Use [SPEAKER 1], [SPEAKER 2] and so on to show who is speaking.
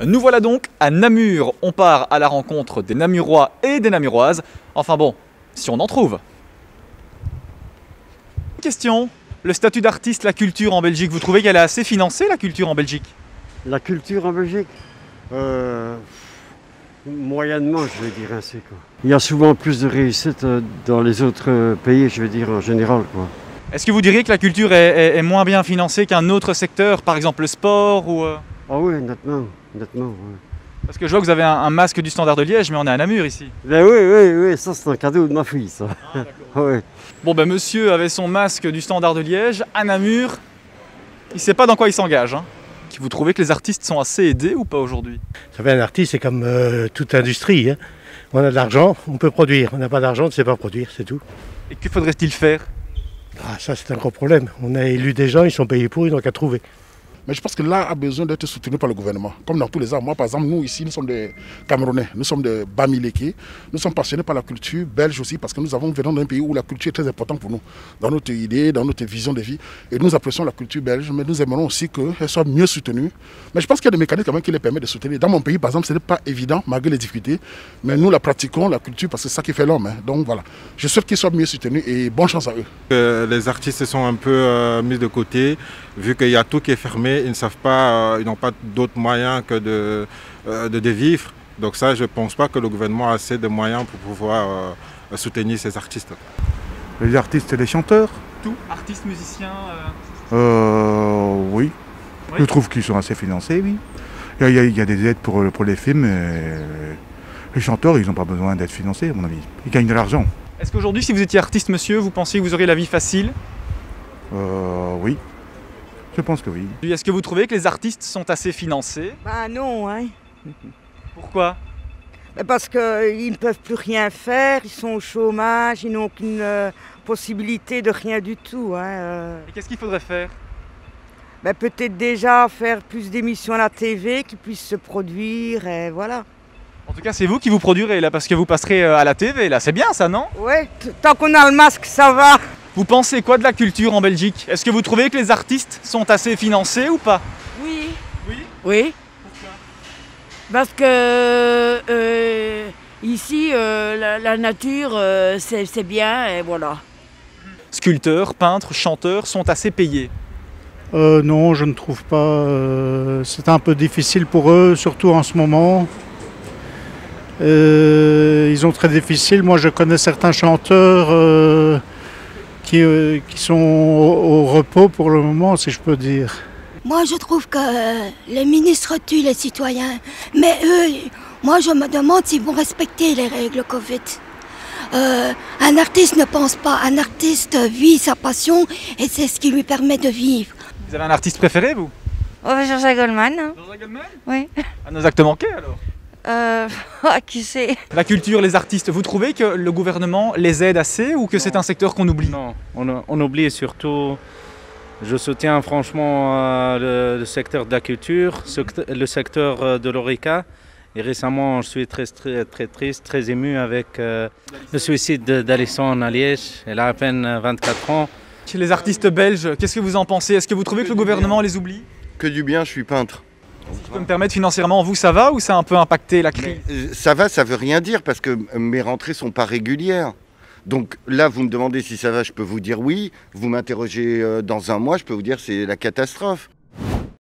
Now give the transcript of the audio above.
[SPEAKER 1] Nous voilà donc à Namur. On part à la rencontre des Namurois et des Namuroises. Enfin bon, si on en trouve. Question, le statut d'artiste, la culture en Belgique, vous trouvez qu'elle est assez financée, la culture en Belgique?
[SPEAKER 2] La culture en Belgique moyennement, je vais dire ainsi, quoi. Il y a souvent plus de réussite dans les autres pays, je vais dire en général, quoi.
[SPEAKER 1] Est-ce que vous diriez que la culture est moins bien financée qu'un autre secteur, par exemple le sport ou
[SPEAKER 2] Ah oui, nettement, ouais.
[SPEAKER 1] Parce que je vois que vous avez un masque du Standard de Liège, mais on est à Namur ici.
[SPEAKER 2] Ben oui, ça c'est un cadeau de ma fille, ça. Oui.
[SPEAKER 1] Bon ben monsieur avait son masque du Standard de Liège à Namur. Il sait pas dans quoi il s'engage. Hein. Vous trouvez que les artistes sont assez aidés ou pas aujourd'hui?
[SPEAKER 3] Vous savez, un artiste, c'est comme toute industrie. Hein. On a de l'argent, on peut produire. On n'a pas d'argent, on ne sait pas produire, c'est tout.
[SPEAKER 1] Et que faudrait-il faire?
[SPEAKER 3] Ah, ça, c'est un gros problème. On a élu des gens, ils sont payés pour, ils n'ont qu'à trouver.
[SPEAKER 4] Mais je pense que l'art a besoin d'être soutenu par le gouvernement. Comme dans tous les arts. Moi, par exemple, nous ici, nous sommes des Camerounais, nous sommes des Bamileke. Nous sommes passionnés par la culture belge aussi parce que nous venons d'un pays où la culture est très importante pour nous, dans notre idée, dans notre vision de vie. Et nous apprécions la culture belge, mais nous aimerons aussi qu'elle soit mieux soutenue. Mais je pense qu'il y a des mécanismes quand même qui les permettent de soutenir. Dans mon pays, par exemple, ce n'est pas évident, malgré les difficultés. Mais nous la pratiquons, la culture, parce que c'est ça qui fait l'homme. Hein. Donc voilà, je souhaite qu'ils soient mieux soutenus et bonne chance à eux.
[SPEAKER 5] Les artistes sont un peu mis de côté, vu qu'il y a tout qui est fermé, ils ne savent pas, ils n'ont pas d'autres moyens que de vivre. Donc ça, je ne pense pas que le gouvernement a assez de moyens pour pouvoir soutenir ces artistes.
[SPEAKER 6] Les artistes et les chanteurs?
[SPEAKER 1] Tout, artistes, musiciens
[SPEAKER 6] Oui. Je trouve qu'ils sont assez financés, oui. Il y a des aides pour les films. Les chanteurs, ils n'ont pas besoin d'être financés, à mon avis. Ils gagnent de l'argent.
[SPEAKER 1] Est-ce qu'aujourd'hui, si vous étiez artiste, monsieur, vous pensiez que vous auriez la vie facile?
[SPEAKER 6] Oui. Je pense que oui.
[SPEAKER 1] Est-ce que vous trouvez que les artistes sont assez financés?
[SPEAKER 7] Ben non, hein.
[SPEAKER 1] Pourquoi?
[SPEAKER 7] Parce qu'ils ne peuvent plus rien faire, ils sont au chômage, ils n'ont aucune possibilité de rien du tout. Hein.
[SPEAKER 1] Et qu'est-ce qu'il faudrait faire?
[SPEAKER 7] Peut-être déjà faire plus d'émissions à la TV qui puissent se produire, et voilà.
[SPEAKER 1] En tout cas, c'est vous qui vous produirez là, parce que vous passerez à la TV, là. C'est bien ça, non?
[SPEAKER 7] Ouais, tant qu'on a le masque, ça va.
[SPEAKER 1] Vous pensez quoi de la culture en Belgique? Est-ce que vous trouvez que les artistes sont assez financés ou pas?
[SPEAKER 8] Oui.
[SPEAKER 1] Oui?
[SPEAKER 8] Oui.
[SPEAKER 1] Pourquoi?
[SPEAKER 8] Parce que ici, la nature, c'est bien et voilà.
[SPEAKER 1] Sculpteurs, peintres, chanteurs sont assez payés.
[SPEAKER 9] Non, je ne trouve pas. C'est un peu difficile pour eux, surtout en ce moment. Ils ont très difficile. Moi, je connais certains chanteurs qui sont au repos pour le moment, si je peux dire.
[SPEAKER 10] Moi, je trouve que les ministres tuent les citoyens. Mais eux, moi, je me demande s'ils vont respecter les règles Covid. Un artiste ne pense pas. Un artiste vit sa passion et c'est ce qui lui permet de vivre.
[SPEAKER 1] Vous avez un artiste préféré, vous?
[SPEAKER 8] Jean-Jacques Goldman.
[SPEAKER 1] Jean-Jacques Goldman?
[SPEAKER 8] Oui.
[SPEAKER 1] À nos actes manqués, alors?
[SPEAKER 8] Qui sait?
[SPEAKER 1] La culture, les artistes, vous trouvez que le gouvernement les aide assez ou que c'est un secteur qu'on oublie?
[SPEAKER 11] Non, on oublie surtout. Je soutiens franchement le secteur de la culture, le secteur de l'ORECA. Et récemment, je suis très triste, très ému avec le suicide d'Alison à Liège. Elle a à peine 24 ans.
[SPEAKER 1] Les artistes belges, qu'est-ce que vous en pensez? Est-ce que vous trouvez que le gouvernement les oublie?
[SPEAKER 12] Que du bien, je suis peintre.
[SPEAKER 1] Si je peux me permettre, financièrement, vous, ça va ou ça a un peu impacté la crise?
[SPEAKER 12] Ça va, ça veut rien dire parce que mes rentrées ne sont pas régulières. Donc là, vous me demandez si ça va, je peux vous dire oui. Vous m'interrogez dans un mois, je peux vous dire c'est la catastrophe.